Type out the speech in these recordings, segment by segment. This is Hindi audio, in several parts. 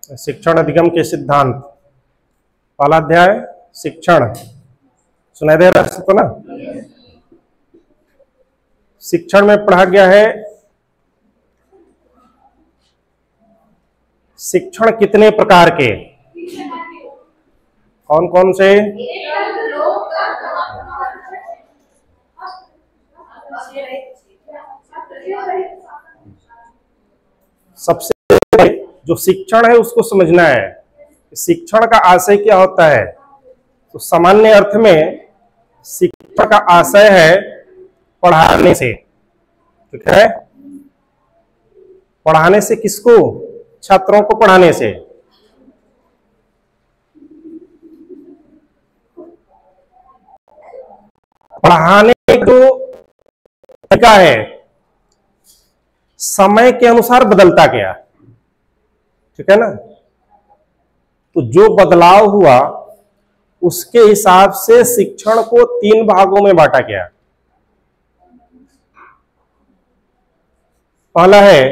शिक्षण अधिगम के सिद्धांत, पहला अध्याय शिक्षण। सुनाई दे रहा है ना? शिक्षण में पढ़ा गया है शिक्षण कितने प्रकार के, कौन कौन से? सबसे जो शिक्षण है उसको समझना है। शिक्षण का आशय क्या होता है? तो सामान्य अर्थ में शिक्षण का आशय है पढ़ाने से। ठीक है? पढ़ाने से किसको? छात्रों को पढ़ाने से। पढ़ाने जो तरीका है समय के अनुसार बदलता गया। ठीक है ना? तो जो बदलाव हुआ उसके हिसाब से शिक्षण को 3 भागों में बांटा गया। पहला है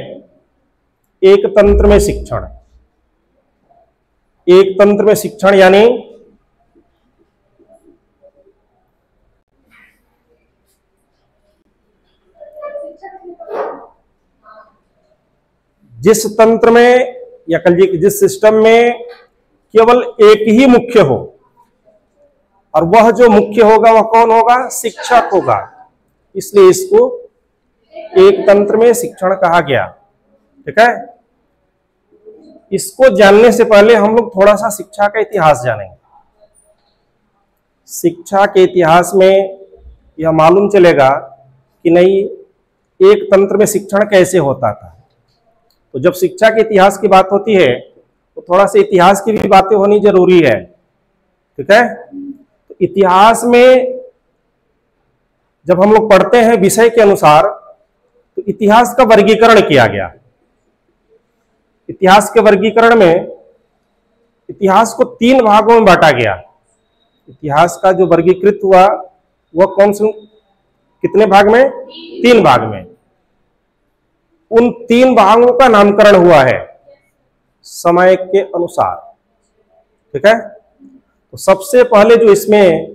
एक तंत्र में शिक्षण। एक तंत्र में शिक्षण यानी जिस तंत्र में या कह लीजिए जिस सिस्टम में केवल एक ही मुख्य हो, और वह जो मुख्य होगा वह कौन होगा? शिक्षक होगा। इसलिए इसको एक तंत्र में शिक्षण कहा गया। ठीक है? इसको जानने से पहले हम लोग थोड़ा सा शिक्षा का इतिहास जानेंगे। शिक्षा के इतिहास में यह मालूम चलेगा कि नहीं एक तंत्र में शिक्षण कैसे होता था। तो जब शिक्षा के इतिहास की बात होती है तो थोड़ा सा इतिहास की भी बातें होनी जरूरी है। ठीक है? तो इतिहास में जब हम लोग पढ़ते हैं विषय के अनुसार तो इतिहास का वर्गीकरण किया गया। इतिहास के वर्गीकरण में इतिहास को 3 भागों में बांटा गया। इतिहास का जो वर्गीकृत हुआ वह कौन से कितने भाग में? 3 भाग में। उन 3 भागों का नामकरण हुआ है समय के अनुसार। ठीक है? तो सबसे पहले जो इसमें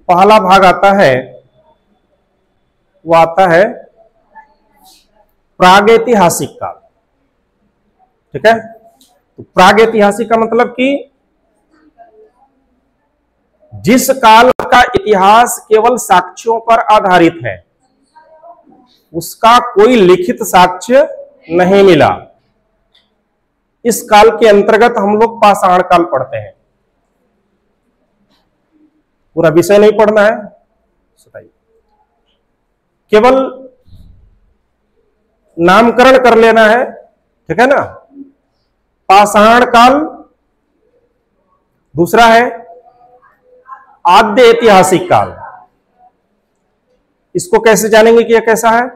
पहला भाग आता है वो आता है प्रागैतिहासिक काल। ठीक है? तो प्रागैतिहासिक का मतलब कि जिस काल का इतिहास केवल साक्ष्यों पर आधारित है, उसका कोई लिखित साक्ष्य नहीं मिला। इस काल के अंतर्गत हम लोग पाषाण काल पढ़ते हैं। पूरा विषय नहीं पढ़ना है, बताइए, केवल नामकरण कर लेना है। ठीक है ना? पाषाण काल। दूसरा है आद्य ऐतिहासिक काल। इसको कैसे जानेंगे कि यह कैसा है?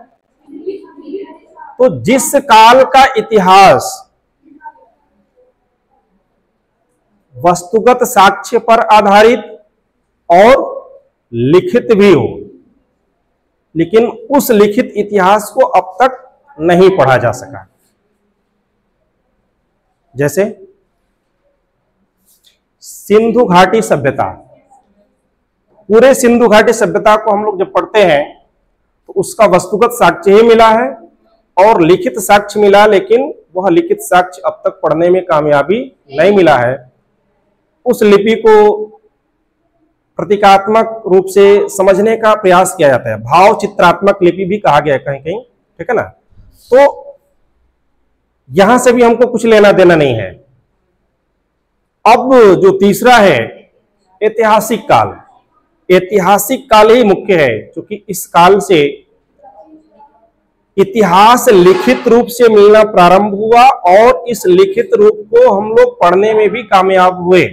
तो जिस काल का इतिहास वस्तुगत साक्ष्य पर आधारित और लिखित भी हो, लेकिन उस लिखित इतिहास को अब तक नहीं पढ़ा जा सका। जैसे सिंधु घाटी सभ्यता। पूरे सिंधु घाटी सभ्यता को हम लोग जब पढ़ते हैं तो उसका वस्तुगत साक्ष्य ही मिला है और लिखित साक्ष्य मिला, लेकिन वह लिखित साक्ष्य अब तक पढ़ने में कामयाबी नहीं मिला है। उस लिपि को प्रतीकात्मक रूप से समझने का प्रयास किया जाता है। भाव चित्रात्मक लिपि भी कहा गया है कहीं कहीं। ठीक है ना? तो यहां से भी हमको कुछ लेना देना नहीं है। अब जो तीसरा है ऐतिहासिक काल। ऐतिहासिक काल ही मुख्य है, क्योंकि इस काल से इतिहास लिखित रूप से मिलना प्रारंभ हुआ और इस लिखित रूप को हम लोग पढ़ने में भी कामयाब हुए।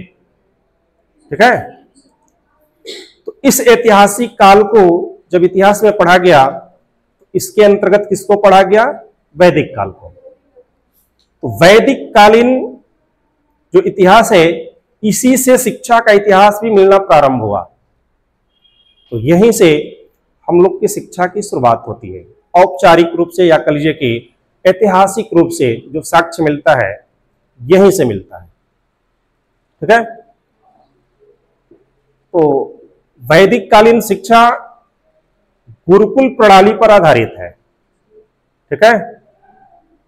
ठीक है? तो इस ऐतिहासिक काल को जब इतिहास में पढ़ा गया तो इसके अंतर्गत किसको पढ़ा गया? वैदिक काल को। तो वैदिक कालीन जो इतिहास है इसी से शिक्षा का इतिहास भी मिलना प्रारंभ हुआ। तो यहीं से हम लोग की शिक्षा की शुरुआत होती है। औपचारिक रूप से या कह लीजिए कि ऐतिहासिक रूप से जो साक्ष्य मिलता है यहीं से मिलता है। ठीक है, तो वैदिक कालीन शिक्षा गुरुकुल प्रणाली पर आधारित है। ठीक है,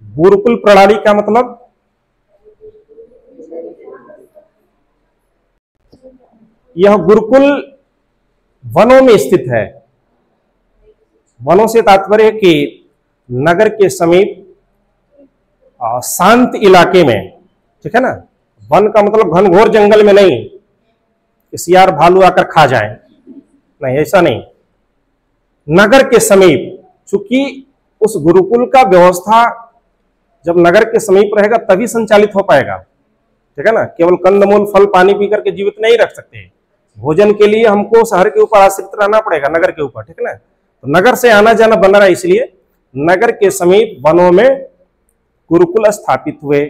गुरुकुल प्रणाली का मतलब यह गुरुकुल वनों में स्थित है। वनों से तात्पर्य कि नगर के समीप शांत इलाके में। ठीक है ना, वन का मतलब घनघोर जंगल में नहीं कि सियार भालू आकर खा जाए, नहीं, ऐसा नहीं। नगर के समीप, चूंकि उस गुरुकुल का व्यवस्था जब नगर के समीप रहेगा तभी संचालित हो पाएगा। ठीक है ना, केवल कंदमूल फल पानी पी करके जीवित नहीं रख सकते, भोजन के लिए हमको शहर के ऊपर आश्रित रहना पड़ेगा, नगर के ऊपर। ठीक है ना, तो नगर से आना जाना बना रहा, इसलिए नगर के समीप वनों में गुरुकुल स्थापित हुए।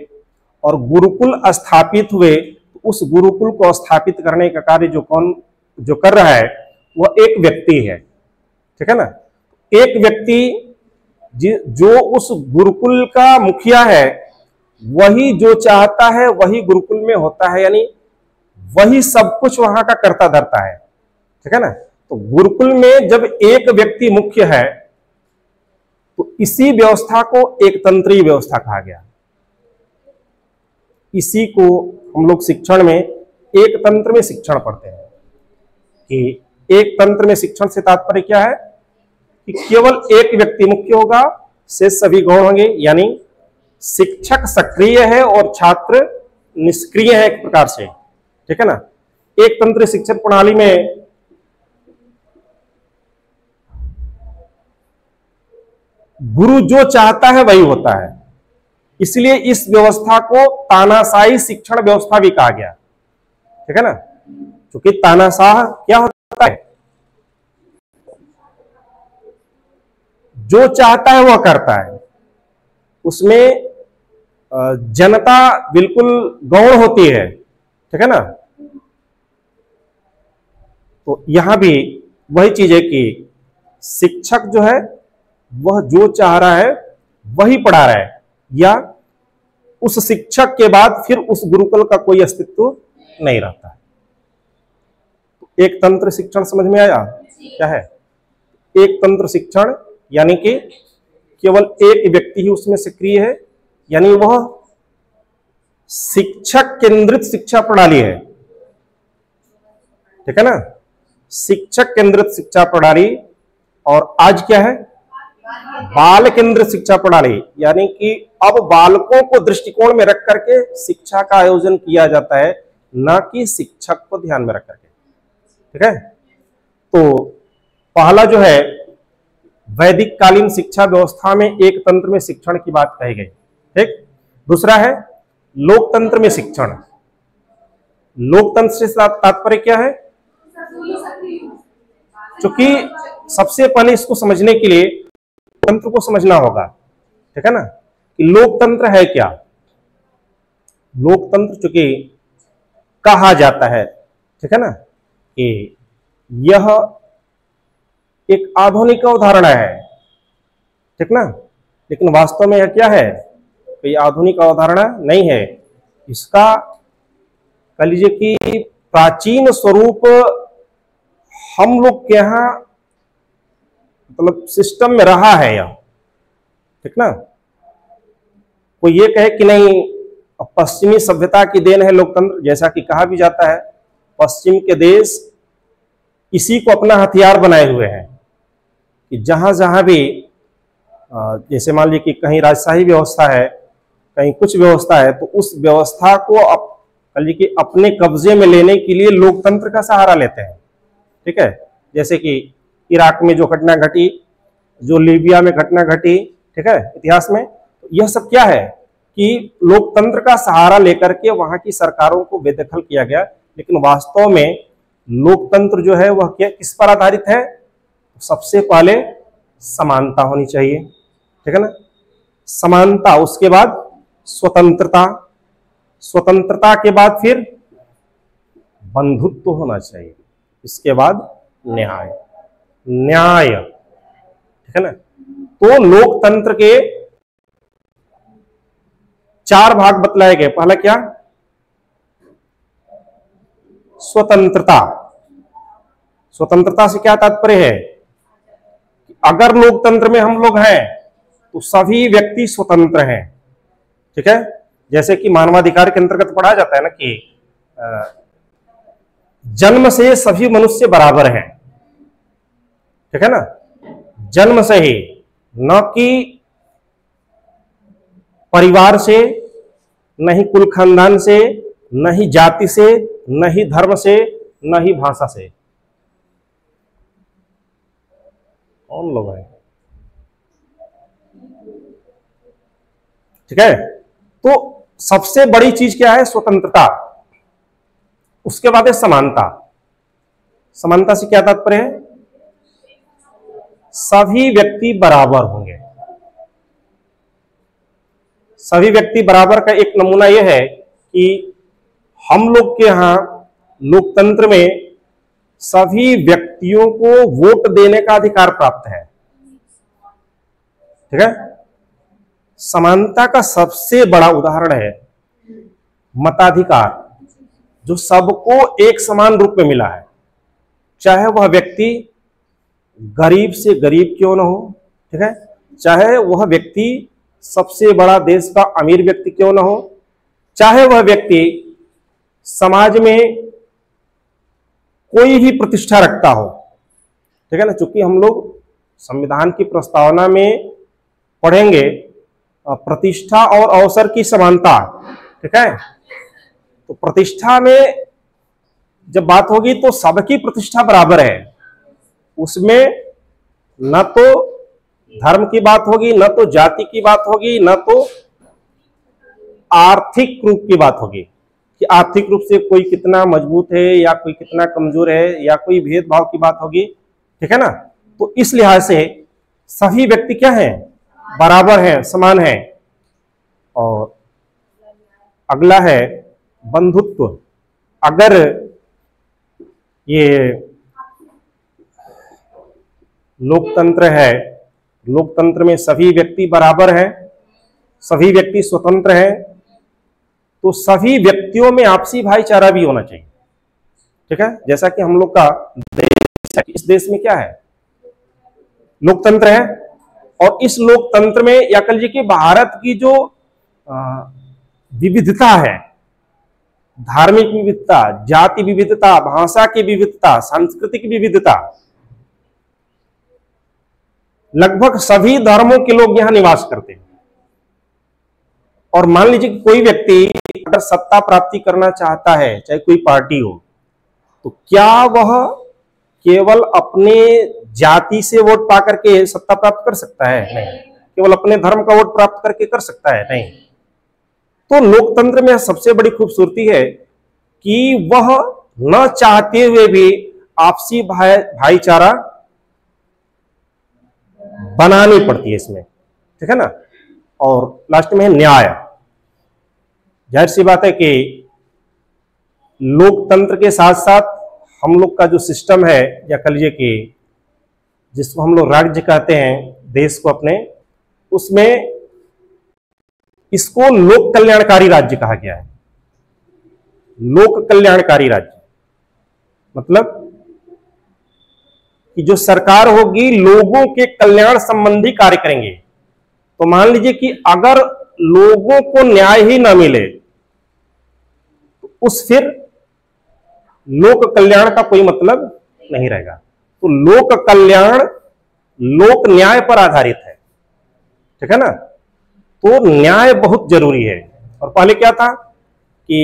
और गुरुकुल स्थापित हुए तो उस गुरुकुल को स्थापित करने का कार्य जो कर रहा है वह एक व्यक्ति है। ठीक है ना, एक व्यक्ति जो उस गुरुकुल का मुखिया है, वही जो चाहता है वही गुरुकुल में होता है, यानी वही सब कुछ वहां का करता धरता है। ठीक है ना, तो गुरुकुल में जब एक व्यक्ति मुख्य है तो इसी व्यवस्था को एक तंत्रीय व्यवस्था कहा गया। इसी को हम लोग शिक्षण में एक तंत्र में शिक्षण पढ़ते हैं कि एक तंत्र में शिक्षण से तात्पर्य क्या है कि केवल एक व्यक्ति मुख्य होगा, से सभी गौण होंगे, यानी शिक्षक सक्रिय है और छात्र निष्क्रिय है एक प्रकार से। ठीक है ना, एक तंत्र शिक्षण प्रणाली में गुरु जो चाहता है वही होता है, इसलिए इस व्यवस्था को तानाशाही शिक्षण व्यवस्था भी कहा गया। ठीक है ना, क्योंकि तानाशाह क्या होता है, जो चाहता है वह करता है, उसमें जनता बिल्कुल गौण होती है। ठीक है ना, तो यहां भी वही चीज है कि शिक्षक जो है वह जो चाह रहा है वही पढ़ा रहा है, या उस शिक्षक के बाद फिर उस गुरुकुल का कोई अस्तित्व नहीं रहता है। एक तंत्र शिक्षण समझ में आया क्या है? एक तंत्र शिक्षण यानी कि केवल एक व्यक्ति ही उसमें सक्रिय है, यानी वह शिक्षक केंद्रित शिक्षा प्रणाली है। ठीक है ना, शिक्षक केंद्रित शिक्षा प्रणाली। और आज क्या है? बाल केंद्रित शिक्षा प्रणाली, यानी कि अब बालकों को दृष्टिकोण में रख करके शिक्षा का आयोजन किया जाता है, ना कि शिक्षक को ध्यान में रख करके। ठीक है, तो पहला जो है वैदिक कालीन शिक्षा व्यवस्था में एक तंत्र में शिक्षण की बात कही गई। ठीक, दूसरा है लोकतंत्र में शिक्षण। लोकतंत्र से तात्पर्य क्या है? क्योंकि सबसे पहले इसको समझने के लिए तंत्र को समझना होगा। ठीक है ना, कि लोकतंत्र है क्या। लोकतंत्र चूंकि कहा जाता है, ठीक है ना, कि यह एक आधुनिक अवधारणा है। ठीक ना, लेकिन वास्तव में यह क्या है? कोई आधुनिक अवधारणा नहीं है। इसका कह लीजिए कि प्राचीन स्वरूप हम लोग के यहां मतलब सिस्टम में रहा है यह। ठीक ना, कोई ये कहे कि नहीं पश्चिमी सभ्यता की देन है लोकतंत्र, जैसा कि कहा भी जाता है, पश्चिम के देश इसी को अपना हथियार बनाए हुए हैं कि जहां जहां भी जैसे मान लीजिए कि कहीं राजशाही व्यवस्था है, कहीं कुछ व्यवस्था है, तो उस व्यवस्था को कि अपने कब्जे में लेने के लिए लोकतंत्र का सहारा लेते हैं। ठीक है, जैसे कि इराक में जो घटना घटी, जो लीबिया में घटना घटी, ठीक है, इतिहास में, तो यह सब क्या है कि लोकतंत्र का सहारा लेकर के वहां की सरकारों को बेदखल किया गया। लेकिन वास्तव में लोकतंत्र जो है वह क्या किस पर आधारित है? सबसे पहले समानता होनी चाहिए। ठीक है ना, समानता, उसके बाद स्वतंत्रता, स्वतंत्रता के बाद फिर बंधुत्व होना चाहिए, इसके बाद न्याय। न्याय, ठीक है ना, तो लोकतंत्र के 4 भाग बतलाए गए। पहला क्या? स्वतंत्रता। स्वतंत्रता से क्या तात्पर्य है? अगर लोकतंत्र में हम लोग हैं तो सभी व्यक्ति स्वतंत्र हैं। ठीक है, जैसे कि मानवाधिकार के अंतर्गत पढ़ा जाता है ना कि जन्म से सभी मनुष्य बराबर हैं। ठीक है ना, जन्म से ही, न कि परिवार से, न ही कुल खानदान से, न ही जाति से, न ही धर्म से, न ही भाषा से। कौन लोग हैं? ठीक है, तो सबसे बड़ी चीज क्या है? स्वतंत्रता। उसके बाद है समानता। समानता से क्या तात्पर्य है? सभी व्यक्ति बराबर होंगे। सभी व्यक्ति बराबर का एक नमूना यह है कि हम लोग के यहां लोकतंत्र में सभी व्यक्तियों को वोट देने का अधिकार प्राप्त है। ठीक है, समानता का सबसे बड़ा उदाहरण है मताधिकार, जो सबको एक समान रूप में मिला है, चाहे वह व्यक्ति गरीब से गरीब क्यों ना हो। ठीक है, चाहे वह व्यक्ति सबसे बड़ा देश का अमीर व्यक्ति क्यों ना हो, चाहे वह व्यक्ति समाज में कोई भी प्रतिष्ठा रखता हो। ठीक है ना, चूंकि हम लोग संविधान की प्रस्तावना में पढ़ेंगे प्रतिष्ठा और अवसर की समानता। ठीक है, तो प्रतिष्ठा में जब बात होगी तो सबकी प्रतिष्ठा बराबर है। उसमें न तो धर्म की बात होगी, न तो जाति की बात होगी, न तो आर्थिक रूप की बात होगी कि आर्थिक रूप से कोई कितना मजबूत है या कोई कितना कमजोर है, या कोई भेदभाव की बात होगी। ठीक है ना, तो इस लिहाज से सभी व्यक्ति क्या हैं? बराबर हैं, समान हैं। और अगला है बंधुत्व। अगर ये लोकतंत्र है, लोकतंत्र में सभी व्यक्ति बराबर हैं, सभी व्यक्ति स्वतंत्र हैं, तो सभी व्यक्तियों में आपसी भाईचारा भी होना चाहिए। ठीक है, जैसा कि हम लोग का देश है, इस देश में क्या है? लोकतंत्र है। और इस लोकतंत्र में या कह लीजिए कि भारत की जो विविधता है, धार्मिक विविधता, जाति विविधता, भाषा की विविधता, सांस्कृतिक विविधता, लगभग सभी धर्मों के लोग यहां निवास करते हैं। और मान लीजिए कि कोई व्यक्ति अगर सत्ता प्राप्ति करना चाहता है, चाहे कोई पार्टी हो, तो क्या वह केवल अपने जाति से वोट पा करके सत्ता प्राप्त कर सकता है? नहीं। केवल अपने धर्म का वोट प्राप्त करके कर सकता है? नहीं। तो लोकतंत्र में सबसे बड़ी खूबसूरती है कि वह न चाहते हुए भी आपसी भाईचारा बनानी पड़ती है इसमें। ठीक है ना, और लास्ट में है न्याय। जाहिर सी बात है कि लोकतंत्र के साथ साथ हम लोग का जो सिस्टम है, या कह लीजिए कि जिसको हम लोग राज्य कहते हैं, देश को अपने, उसमें इसको लोक कल्याणकारी राज्य कहा गया है। लोक कल्याणकारी राज्य मतलब कि जो सरकार होगी लोगों के कल्याण संबंधी कार्य करेंगे। तो मान लीजिए कि अगर लोगों को न्याय ही ना मिले तो उस फिर लोक कल्याण का कोई मतलब नहीं रहेगा। तो लोक कल्याण लोक न्याय पर आधारित है। ठीक है ना, तो न्याय बहुत जरूरी है। और पहले क्या था कि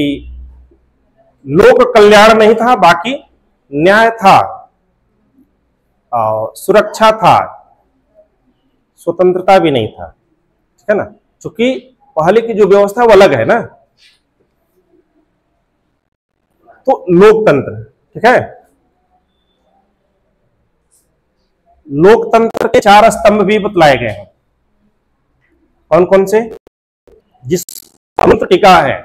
लोक कल्याण नहीं था, बाकी न्याय था, सुरक्षा था, स्वतंत्रता भी नहीं था। ठीक है ना, क्योंकि पहले की जो व्यवस्था वो अलग है ना। तो लोकतंत्र, ठीक है, लोकतंत्र के 4 स्तंभ भी बतलाए गए हैं। कौन कौन से? जिस तंत्र टिका है,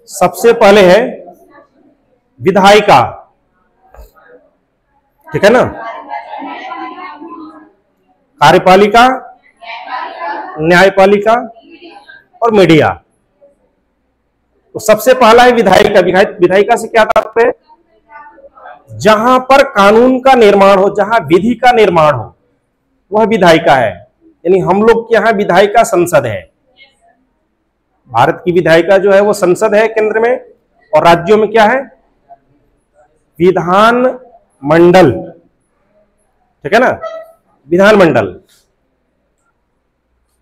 सबसे पहले है विधायिका। ठीक है ना, कार्यपालिका, न्यायपालिका और मीडिया। तो सबसे पहला है विधायिका। विधायिका से क्या तात्पर्य? जहां पर कानून का निर्माण हो, जहां विधि का निर्माण हो, वह विधायिका है। यानी हम लोग के यहां विधायिका संसद है। भारत की विधायिका जो है वो संसद है केंद्र में, और राज्यों में क्या है? विधान मंडल। ठीक है ना, विधान मंडल।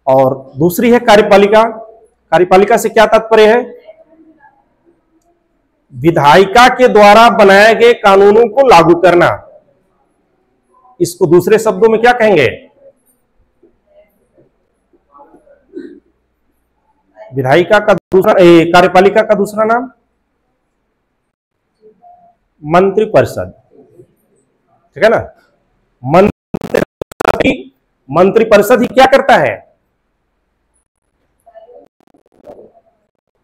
और दूसरी है कार्यपालिका। कार्यपालिका से क्या तात्पर्य है? विधायिका के द्वारा बनाए गए कानूनों को लागू करना। इसको दूसरे शब्दों में क्या कहेंगे? विधायिका का दूसरा, कार्यपालिका का दूसरा नाम मंत्रिपरिषद। ठीक है ना, मंत्रिपरिषद ही क्या करता है?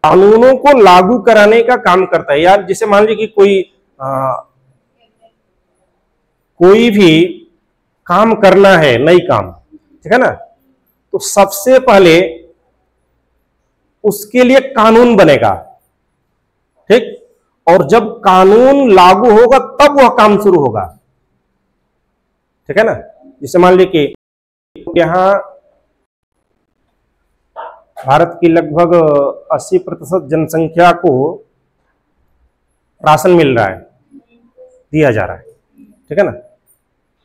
कानूनों को लागू कराने का काम करता है। यार जैसे मान लीजिए कि कोई भी काम करना है, नई काम, ठीक है ना, तो सबसे पहले उसके लिए कानून बनेगा। ठीक, और जब कानून लागू होगा तब वह काम शुरू होगा। ठीक है ना, जैसे मान लीजिए कि यहां भारत की लगभग 80% जनसंख्या को राशन मिल रहा है, दिया जा रहा है। ठीक है ना,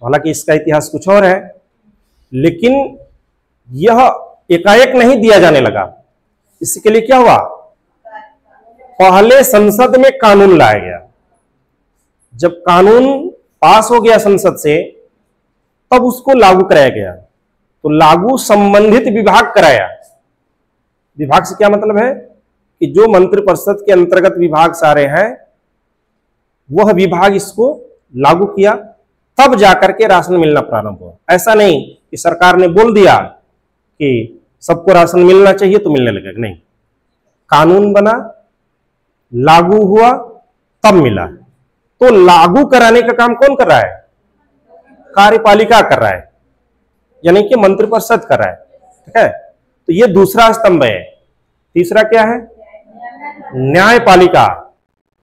हालांकि इसका इतिहास कुछ और है, लेकिन यह एकाएक नहीं दिया जाने लगा। इसके लिए क्या हुआ? पहले संसद में कानून लाया गया। जब कानून पास हो गया संसद से, तब उसको लागू कराया गया। तो लागू संबंधित विभाग कराया। विभाग से क्या मतलब है कि जो मंत्रिपरिषद के अंतर्गत विभाग सारे हैं, वह विभाग इसको लागू किया, तब जाकर के राशन मिलना प्रारंभ हुआ। ऐसा नहीं कि सरकार ने बोल दिया कि सबको राशन मिलना चाहिए तो मिलने लगेगा, नहीं। कानून बना, लागू हुआ, तब मिला। तो लागू कराने का काम कौन कर रहा है? कार्यपालिका कर रहा है, यानी कि मंत्रिपरिषद कर रहा है। ठीक है, तो ये दूसरा स्तंभ है। तीसरा क्या है? न्यायपालिका।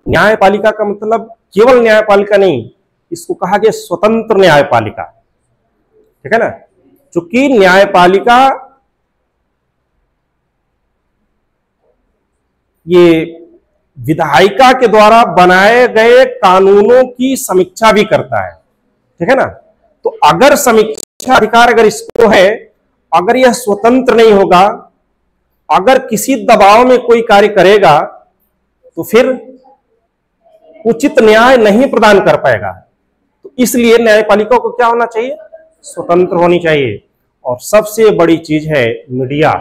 न्यायपालिका का मतलब केवल न्यायपालिका नहीं, इसको कहा गया स्वतंत्र न्यायपालिका। ठीक है ना, चूंकि न्यायपालिका ये विधायिका के द्वारा बनाए गए कानूनों की समीक्षा भी करता है। ठीक है ना, तो अगर समीक्षा अधिकार अगर इसको है, अगर यह स्वतंत्र नहीं होगा, अगर किसी दबाव में कोई कार्य करेगा, तो फिर उचित न्याय नहीं प्रदान कर पाएगा। तो इसलिए न्यायपालिका को क्या होना चाहिए? स्वतंत्र होनी चाहिए। और सबसे बड़ी चीज है मीडिया,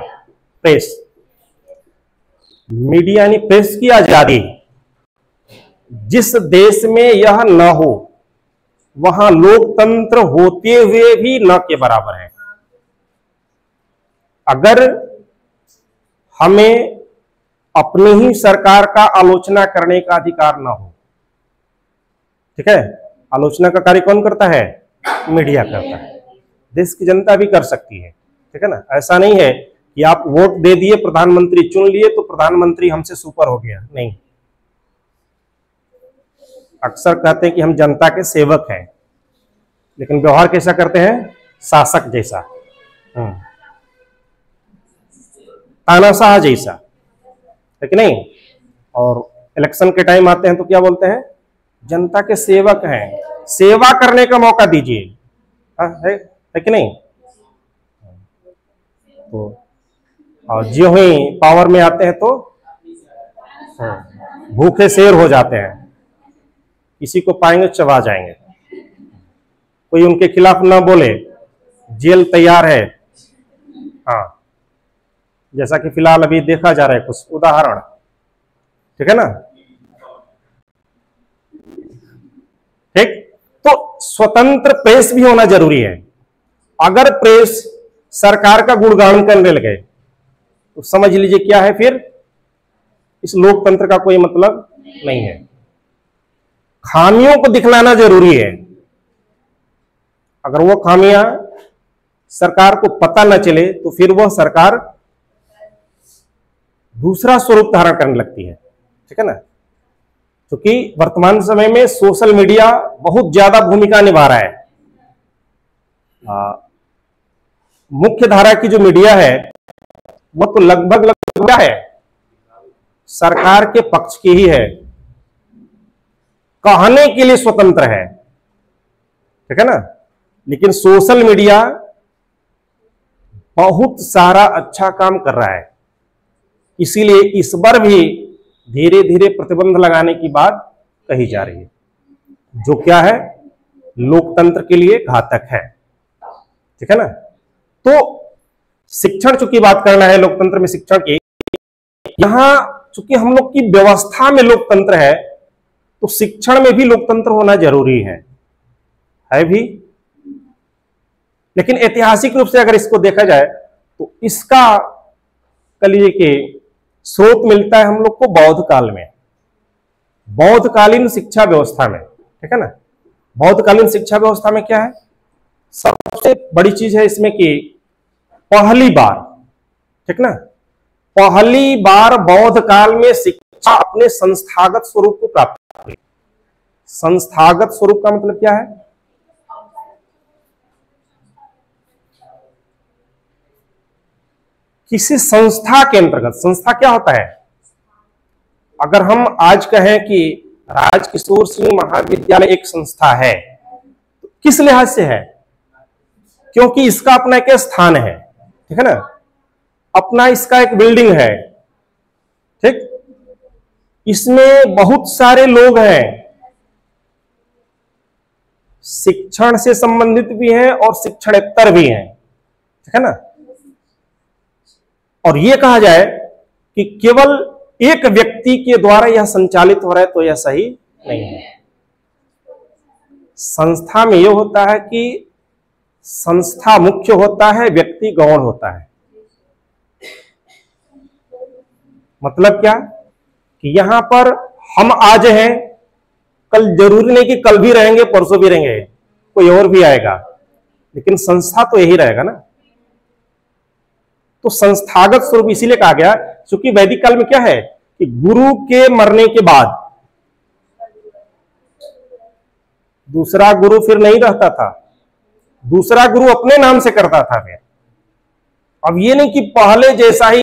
प्रेस। मीडिया यानी प्रेस की आजादी। जिस देश में यह न हो, वहां लोकतंत्र होते हुए भी न के बराबर है। अगर हमें अपनी ही सरकार का आलोचना करने का अधिकार ना हो, ठीक है, आलोचना का कार्य कौन करता है? मीडिया करता है। देश की जनता भी कर सकती है। ठीक है ना, ऐसा नहीं है कि आप वोट दे दिए, प्रधानमंत्री चुन लिए तो प्रधानमंत्री हमसे सुपर हो गया, नहीं। अक्सर कहते हैं कि हम जनता के सेवक हैं, लेकिन व्यवहार कैसा करते हैं? शासक जैसा, तानाशाह जैसा, है कि नहीं। और इलेक्शन के टाइम आते हैं तो क्या बोलते हैं? जनता के सेवक हैं, सेवा करने का मौका दीजिए, है कि नहीं। तो और जो ही पावर में आते हैं तो भूखे शेर हो जाते हैं, किसी को पाएंगे चबा जाएंगे, कोई उनके खिलाफ ना बोले, जेल तैयार है। हाँ, जैसा कि फिलहाल अभी देखा जा रहा है कुछ उदाहरण। ठीक है ना, ठीक। तो स्वतंत्र प्रेस भी होना जरूरी है। अगर प्रेस सरकार का गुणगान करने लगे तो समझ लीजिए क्या है, फिर इस लोकतंत्र का कोई मतलब नहीं है। खामियों को दिखलाना जरूरी है। अगर वो खामियां सरकार को पता न चले तो फिर वह सरकार दूसरा स्वरूप धारण करने लगती है, ठीक है ना। क्योंकि वर्तमान समय में सोशल मीडिया बहुत ज्यादा भूमिका निभा रहा है। मुख्य धारा की जो मीडिया है वह तो लगभग क्या है, सरकार के पक्ष की ही है, कहने के लिए स्वतंत्र है, ठीक है ना। लेकिन सोशल मीडिया बहुत सारा अच्छा काम कर रहा है, इसीलिए इस बार भी धीरे धीरे प्रतिबंध लगाने की बात कही जा रही है, जो क्या है, लोकतंत्र के लिए घातक है, ठीक है ना। तो शिक्षण चूंकि बात करना है लोकतंत्र में शिक्षण की, यहां चूंकि हम लोग की व्यवस्था में लोकतंत्र है तो शिक्षण में भी लोकतंत्र होना जरूरी है भी। लेकिन ऐतिहासिक रूप से अगर इसको देखा जाए तो इसका कह लीजिए कि स्रोत मिलता है हम लोग को बौद्ध काल में, बौद्धकालीन शिक्षा व्यवस्था में, ठीक है ना। बौद्धकालीन शिक्षा व्यवस्था में क्या है, सबसे बड़ी चीज है इसमें कि पहली बार, ठीक ना, पहली बार बौद्ध काल में शिक्षा अपने संस्थागत स्वरूप को प्राप्त हुई। संस्थागत स्वरूप का मतलब क्या है, किसी संस्था के अंतर्गत। संस्था क्या होता है, अगर हम आज कहें कि राजकिशोर सिंह महाविद्यालय एक संस्था है तो किस लिहाज से है, क्योंकि इसका अपना एक स्थान है, ठीक है ना, अपना इसका एक बिल्डिंग है, ठीक, इसमें बहुत सारे लोग हैं, शिक्षण से संबंधित भी हैं और शिक्षणेत्तर भी हैं, ठीक है ना। और यह कहा जाए कि केवल एक व्यक्ति के द्वारा यह संचालित हो रहा है तो यह सही नहीं है। संस्था में यह होता है कि संस्था मुख्य होता है, व्यक्ति गौण होता है। मतलब क्या कि यहां पर हम आज हैं, कल जरूरी नहीं कि कल भी रहेंगे, परसों भी रहेंगे, कोई और भी आएगा, लेकिन संस्था तो यही रहेगा ना। तो संस्थागत स्वरूप इसीलिए कहा गया क्योंकि वैदिक काल में क्या है कि गुरु के मरने के बाद दूसरा गुरु फिर नहीं रहता था, दूसरा गुरु अपने नाम से करता था फिर। अब ये नहीं कि पहले जैसा ही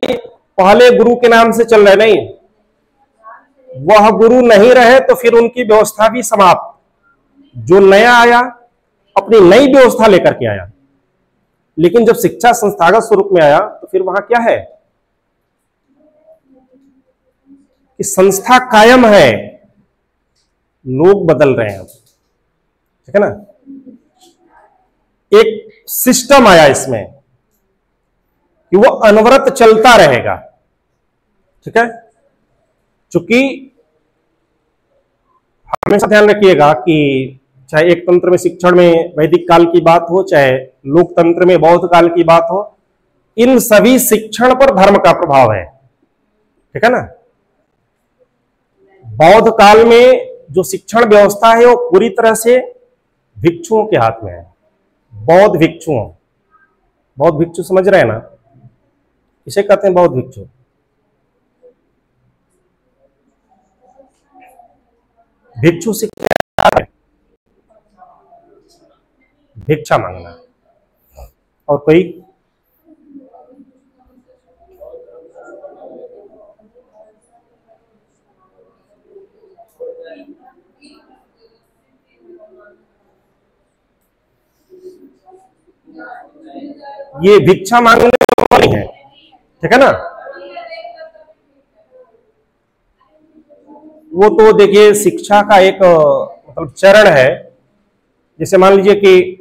पहले गुरु के नाम से चल रहे, नहीं, वह गुरु नहीं रहे तो फिर उनकी व्यवस्था भी समाप्त। जो नया आया अपनी नई व्यवस्था लेकर के आया। लेकिन जब शिक्षा संस्थागत स्वरूप में आया तो फिर वहां क्या है कि संस्था कायम है, लोग बदल रहे हैं, ठीक है ना। एक सिस्टम आया इसमें कि वो अनवरत चलता रहेगा, ठीक है। चूंकि हमेशा ध्यान रखिएगा कि चाहे एक तंत्र में शिक्षण में वैदिक काल की बात हो, चाहे लोकतंत्र में बौद्ध काल की बात हो, इन सभी शिक्षण पर धर्म का प्रभाव है, ठीक है ना। बौद्ध काल में जो शिक्षण व्यवस्था है वो पूरी तरह से भिक्षुओं के हाथ में है। बौद्ध भिक्षुओं, बौद्ध भिक्षु समझ रहे हैं ना, इसे कहते हैं बौद्ध भिक्षु। भिक्षु से क्या है, भिक्षा मांगना। और कोई ये भिक्षा मांगने वाली है, ठीक है ना। वो तो देखिए शिक्षा का एक मतलब चरण है। जैसे मान लीजिए कि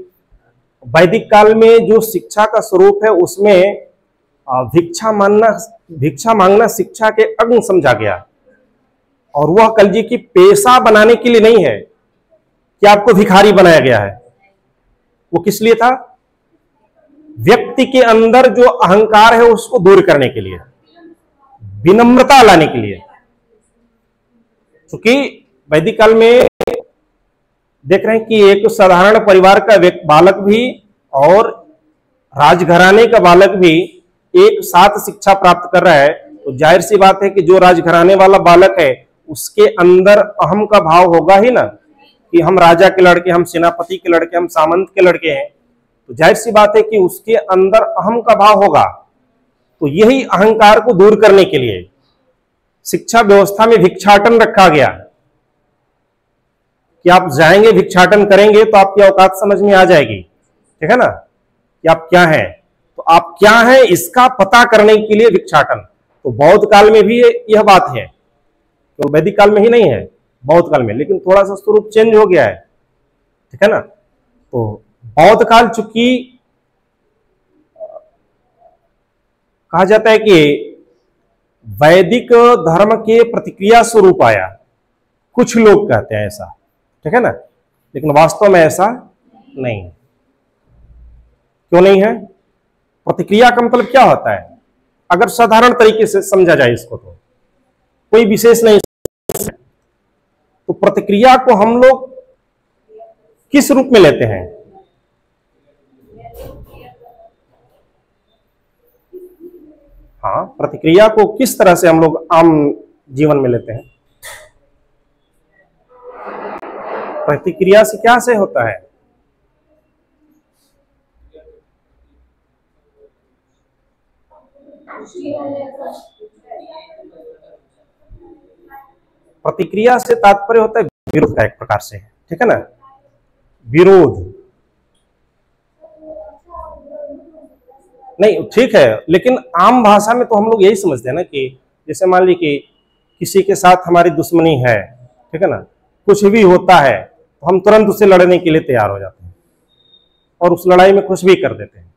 वैदिक काल में जो शिक्षा का स्वरूप है उसमें भिक्षा मांगना शिक्षा के अंग समझा गया। और वह कह लीजिए कि पेशा बनाने के लिए नहीं है कि आपको भिखारी बनाया गया है। वो किस लिए था, व्यक्ति के अंदर जो अहंकार है उसको दूर करने के लिए, विनम्रता लाने के लिए। क्योंकि वैदिक काल में देख रहे हैं कि एक साधारण परिवार का बालक भी और राजघराने का बालक भी एक साथ शिक्षा प्राप्त कर रहा है, तो जाहिर सी बात है कि जो राजघराने वाला बालक है उसके अंदर अहम का भाव होगा ही ना, कि हम राजा के लड़के, हम सेनापति के लड़के, हम सामंत के लड़के हैं, तो जाहिर सी बात है कि उसके अंदर अहम का भाव होगा। तो यही अहंकार को दूर करने के लिए शिक्षा व्यवस्था में भिक्षाटन रखा गया कि आप जाएंगे भिक्षाटन करेंगे तो आपकी औकात समझ में आ जाएगी, ठीक है ना, कि आप क्या हैं। तो आप क्या हैं इसका पता करने के लिए भिक्षाटन। तो बौद्ध काल में भी यह बात है, तो वैदिक काल में ही नहीं है, बौद्ध काल में, लेकिन थोड़ा सा स्वरूप चेंज हो गया है, ठीक है ना। तो बौद्ध काल चूंकि कहा जाता है कि वैदिक धर्म के प्रतिक्रिया स्वरूप आया, कुछ लोग कहते हैं ऐसा, ठीक है ना, लेकिन वास्तव में ऐसा नहीं है। क्यों नहीं है? प्रतिक्रिया का मतलब क्या होता है? अगर साधारण तरीके से समझा जाए इसको, तो कोई विशेष नहीं, तो प्रतिक्रिया को हम लोग किस रूप में लेते हैं? हाँ, प्रतिक्रिया को किस तरह से हम लोग आम जीवन में लेते हैं? प्रतिक्रिया से क्या से होता है? प्रतिक्रिया से तात्पर्य होता है विरोध का, एक प्रकार से, ठीक है ना, विरोध। नहीं, ठीक है, लेकिन आम भाषा में तो हम लोग यही समझते हैं ना कि जैसे मान ली कि किसी के साथ हमारी दुश्मनी है, ठीक है ना, कुछ भी होता है तो हम तुरंत उससे लड़ने के लिए तैयार हो जाते हैं और उस लड़ाई में कुछ भी कर देते हैं,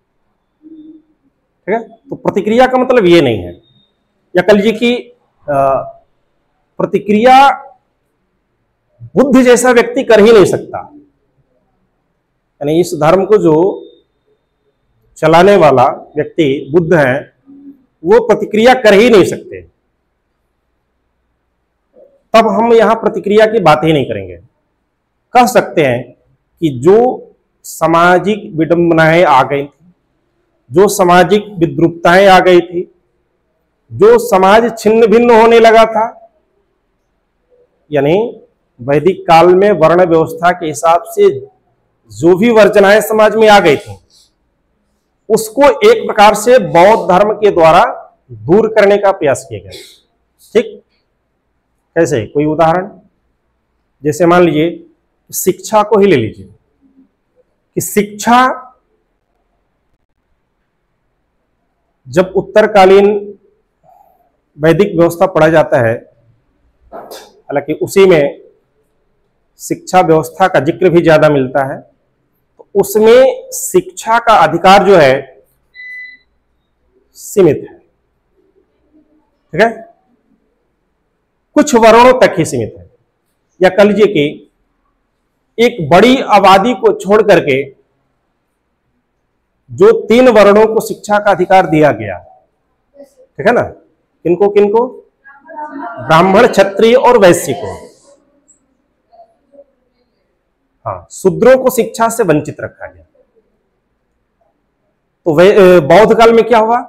ठीक है। तो प्रतिक्रिया का मतलब ये नहीं है, या कह लीजिए कि प्रतिक्रिया बुद्ध जैसा व्यक्ति कर ही नहीं सकता, यानी इस धर्म को जो चलाने वाला व्यक्ति बुद्ध है वो प्रतिक्रिया कर ही नहीं सकते, तब हम यहां प्रतिक्रिया की बात ही नहीं करेंगे। कह सकते हैं कि जो सामाजिक विडंबनाएं आ गई थी, जो सामाजिक विद्रूपताएं आ गई थी, जो समाज छिन्न भिन्न होने लगा था, यानी वैदिक काल में वर्ण व्यवस्था के हिसाब से जो भी वर्जनाएं समाज में आ गई थी, उसको एक प्रकार से बौद्ध धर्म के द्वारा दूर करने का प्रयास किया गया। ठीक, कैसे? कोई उदाहरण? जैसे मान लीजिए शिक्षा को ही ले लीजिए कि शिक्षा जब उत्तरकालीन वैदिक व्यवस्था पढ़ा जाता है, हालांकि उसी में शिक्षा व्यवस्था का जिक्र भी ज्यादा मिलता है, तो उसमें शिक्षा का अधिकार जो है सीमित है, ठीक है, कुछ वर्णों तक ही सीमित है। या कह लीजिए कि एक बड़ी आबादी को छोड़ करके जो 3 वर्णों को शिक्षा का अधिकार दिया गया, ठीक है ना, किनको किनको? ब्राह्मण, क्षत्रिय और वैश्य को। हाँ, शूद्रों को शिक्षा से वंचित रखा गया। तो बौद्ध काल में क्या हुआ?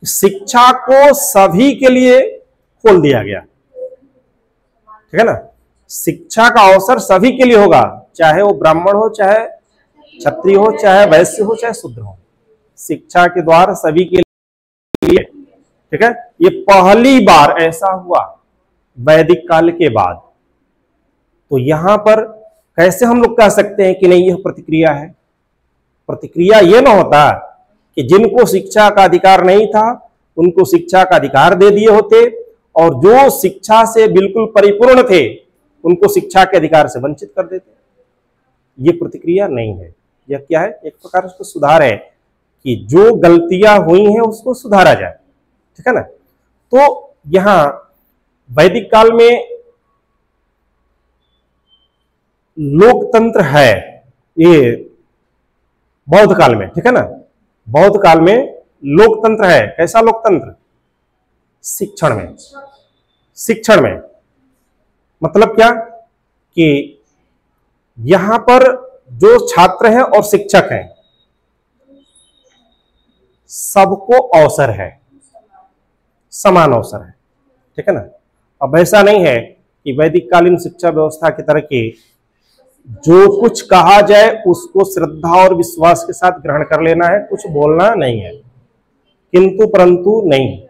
शिक्षा को सभी के लिए खोल दिया गया, ठीक है ना, शिक्षा का अवसर सभी के लिए होगा, चाहे वो ब्राह्मण हो, चाहे क्षत्रिय हो, चाहे वैश्य हो, चाहे शूद्र हो, शिक्षा के द्वार सभी के लिए, ठीक है। ये पहली बार ऐसा हुआ वैदिक काल के बाद। तो यहां पर कैसे हम लोग कह सकते हैं कि नहीं यह प्रतिक्रिया है? प्रतिक्रिया यह ना होता कि जिनको शिक्षा का अधिकार नहीं था उनको शिक्षा का अधिकार दे दिए होते, और जो शिक्षा से बिल्कुल परिपूर्ण थे उनको शिक्षा के अधिकार से वंचित कर देते। ये प्रतिक्रिया नहीं है, यह क्या है? एक प्रकार से सुधार है कि जो गलतियां हुई हैं उसको सुधारा जाए, ठीक है ना। तो यहां वैदिक काल में लोकतंत्र है, ये बौद्ध काल में, ठीक है ना, बौद्ध काल में लोकतंत्र है। कैसा लोकतंत्र? शिक्षण में। शिक्षण में मतलब क्या कि यहां पर जो छात्र हैं और शिक्षक हैं सबको अवसर है, समान अवसर है, ठीक है ना। अब ऐसा नहीं है कि वैदिक कालीन शिक्षा व्यवस्था की तरह की जो कुछ कहा जाए उसको श्रद्धा और विश्वास के साथ ग्रहण कर लेना है, कुछ बोलना नहीं है, किंतु परंतु नहीं।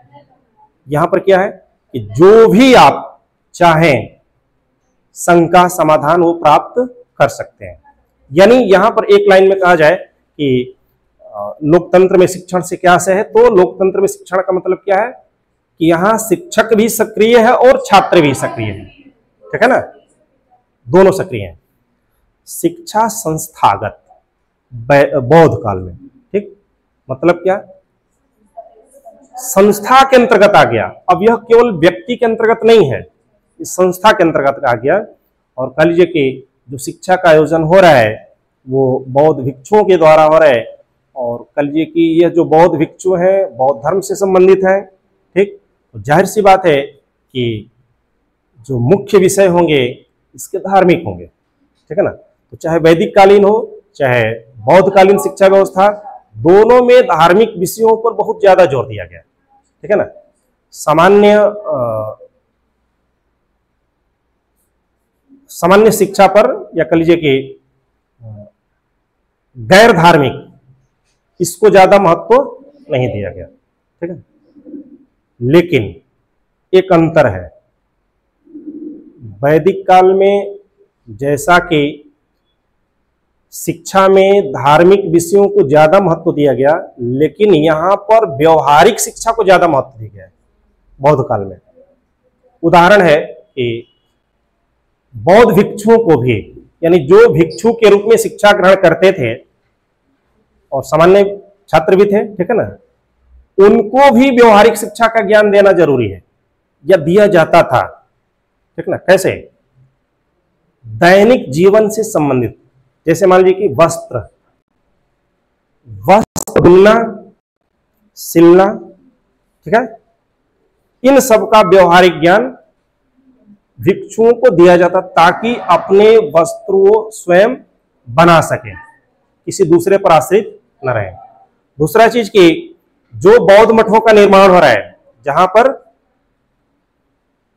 यहां पर क्या है कि जो भी आप चाहें शंका समाधान वो प्राप्त कर सकते हैं। यानी यहां पर एक लाइन में कहा जाए कि लोकतंत्र में शिक्षण से क्या से है, तो लोकतंत्र में शिक्षण का मतलब क्या है कि यहां शिक्षक भी सक्रिय है और छात्र भी सक्रिय है, ठीक है ना, दोनों सक्रिय हैं। शिक्षा संस्थागत बौद्ध काल में, ठीक, मतलब क्या, संस्था के अंतर्गत आ गया। अब यह केवल व्यक्ति के अंतर्गत नहीं है, इस संस्था के अंतर्गत आ गया। और कह लीजिए कि जो शिक्षा का आयोजन हो रहा है वो बौद्ध भिक्षुओं के द्वारा हो रहा है, और कह लीजिए कि यह जो बौद्ध भिक्षु हैं बौद्ध धर्म से संबंधित हैं, ठीक। तो जाहिर सी बात है कि जो मुख्य विषय होंगे इसके धार्मिक होंगे, ठीक है ना। तो चाहे वैदिक कालीन हो चाहे बौद्ध कालीन शिक्षा व्यवस्था, दोनों में धार्मिक विषयों पर बहुत ज्यादा जोर दिया गया, ठीक है ना। सामान्य शिक्षा पर, या कह लीजिए कि गैर धार्मिक, इसको ज्यादा महत्व नहीं दिया गया, ठीक है। लेकिन एक अंतर है, वैदिक काल में जैसा कि शिक्षा में धार्मिक विषयों को ज्यादा महत्व दिया गया, लेकिन यहां पर व्यवहारिक शिक्षा को ज्यादा महत्व दिया गया है बौद्ध काल में। उदाहरण है कि बौद्ध भिक्षुओं को भी, यानी जो भिक्षु के रूप में शिक्षा ग्रहण करते थे और सामान्य छात्र भी थे, ठीक है ना, उनको भी व्यवहारिक शिक्षा का ज्ञान देना जरूरी है, या दिया जाता था, ठीक ना। कैसे, दैनिक जीवन से संबंधित, जैसे मान लीजिए कि वस्त्र बुनना, सिलना, ठीक है, इन सब का व्यवहारिक ज्ञान भिक्षुओं को दिया जाता ताकि अपने वस्त्रों स्वयं बना सके, किसी दूसरे पर आश्रित न रहे। दूसरा चीज कि जो बौद्ध मठों का निर्माण हो रहा है, जहां पर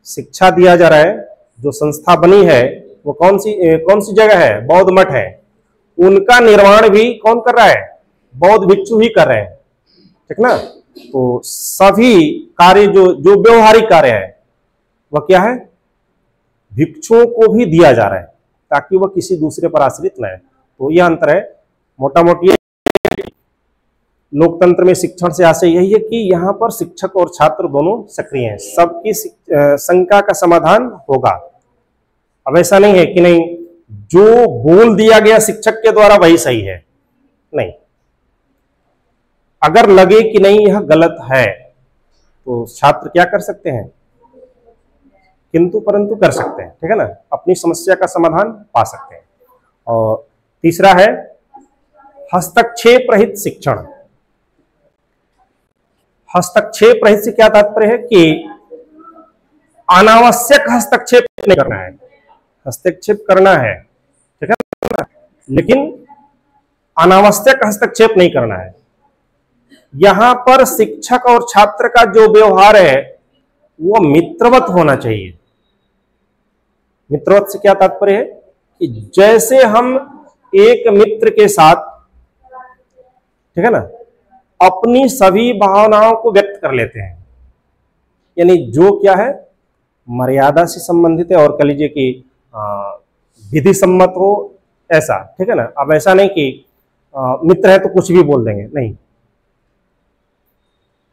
शिक्षा दिया जा रहा है, जो संस्था बनी है वो कौन सी जगह है, बौद्ध मठ है, उनका निर्माण भी कौन कर रहा है, बौद्ध भिक्षु ही कर रहे हैं, ठीक ना। तो सभी कार्य जो व्यवहारिक कार्य है वह क्या है, भिक्षुओं को भी दिया जा रहा है ताकि वह किसी दूसरे पर आश्रित न है। तो यह अंतर है मोटा मोटी। लोकतंत्र में शिक्षण से आशय यही है कि यहाँ पर शिक्षक और छात्र दोनों सक्रिय हैं, सबकी शंका का समाधान होगा। अब ऐसा नहीं है कि नहीं जो बोल दिया गया शिक्षक के द्वारा वही सही है, नहीं। अगर लगे कि नहीं यह गलत है तो छात्र क्या कर सकते हैं, किंतु परंतु कर सकते हैं, ठीक है ना, अपनी समस्या का समाधान पा सकते हैं। और तीसरा है हस्तक्षेप रहित शिक्षण। हस्तक्षेप रहित से क्या तात्पर्य है कि अनावश्यक हस्तक्षेप नहीं करना है, हस्तक्षेप करना है, ठीक है ना, लेकिन अनावश्यक हस्तक्षेप नहीं करना है। यहां पर शिक्षक और छात्र का जो व्यवहार है वो मित्रवत होना चाहिए। मित्रवत से क्या तात्पर्य है कि जैसे हम एक मित्र के साथ, ठीक है ना, अपनी सभी भावनाओं को व्यक्त कर लेते हैं, यानी जो क्या है मर्यादा से संबंधित है और कह लीजिए कि विधि सम्मत हो, ऐसा, ठीक है ना। अब ऐसा नहीं कि मित्र है तो कुछ भी बोल देंगे, नहीं।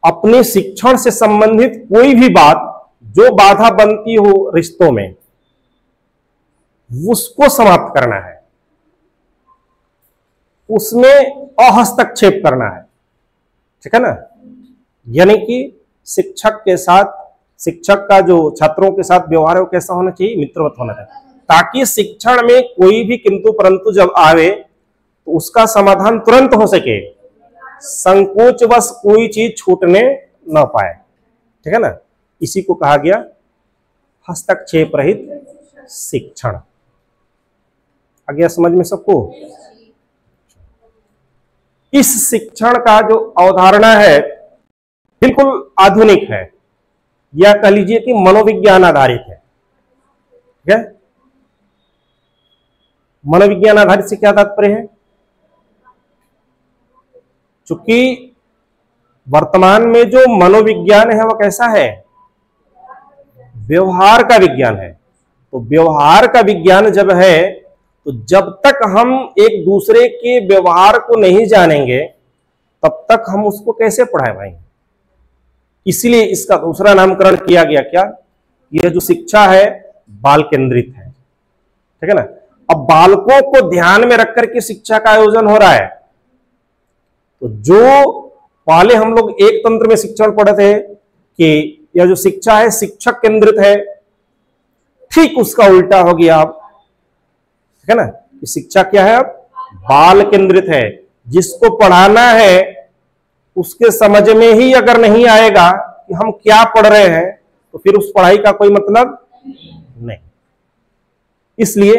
अपने शिक्षण से संबंधित कोई भी बात जो बाधा बनती हो रिश्तों में, उसको समाप्त करना है, उसमें अहस्तक्षेप करना है, ठीक है ना। यानी कि शिक्षक के साथ, शिक्षक का जो छात्रों के साथ व्यवहार है वो कैसा होना चाहिए, मित्रवत होना चाहिए, ताकि शिक्षण में कोई भी किंतु परंतु जब आवे तो उसका समाधान तुरंत हो सके, संकोचवश कोई चीज छूटने न पाए, ठीक है ना। इसी को कहा गया हस्तक्षेप रहित शिक्षण। आ गया समझ में सबको। इस शिक्षण का जो अवधारणा है बिल्कुल आधुनिक है, या कह लीजिए कि मनोविज्ञान आधारित है। ठीक है, मनोविज्ञान आधारित से क्या तात्पर्य है? चूंकि वर्तमान में जो मनोविज्ञान है वह कैसा है? व्यवहार का विज्ञान है। तो व्यवहार का विज्ञान जब है, तो जब तक हम एक दूसरे के व्यवहार को नहीं जानेंगे तब तक हम उसको कैसे पढ़ा पाएंगे। इसलिए इसका दूसरा नामकरण किया गया क्या? यह जो शिक्षा है बाल केंद्रित है। ठीक है ना। अब बालकों को ध्यान में रख करके शिक्षा का आयोजन हो रहा है। तो जो पहले हम लोग एक तंत्र में शिक्षण पढ़े थे कि यह जो शिक्षा है शिक्षक केंद्रित है, ठीक उसका उल्टा हो गया अब। ठीक है ना, कि शिक्षा क्या है? अब बाल केंद्रित है। जिसको पढ़ाना है उसके समझ में ही अगर नहीं आएगा कि हम क्या पढ़ रहे हैं तो फिर उस पढ़ाई का कोई मतलब नहीं। इसलिए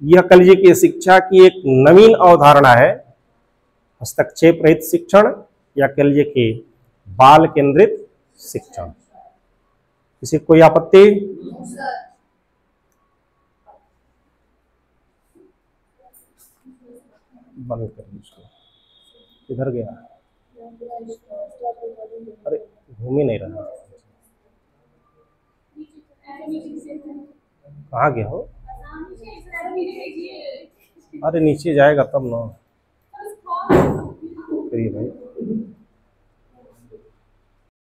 यह कह लीजिए कि शिक्षा की एक नवीन अवधारणा है, हस्तक्षेप रहित शिक्षण, या कह लीजिए कि बाल केंद्रित शिक्षण। किसी कोई आपत्ति? बंद कर इसको। इधर गया, अरे घूम ही नहीं रहा। कहाँ गया हो? अरे नीचे जाएगा तब ना। करिए भाई।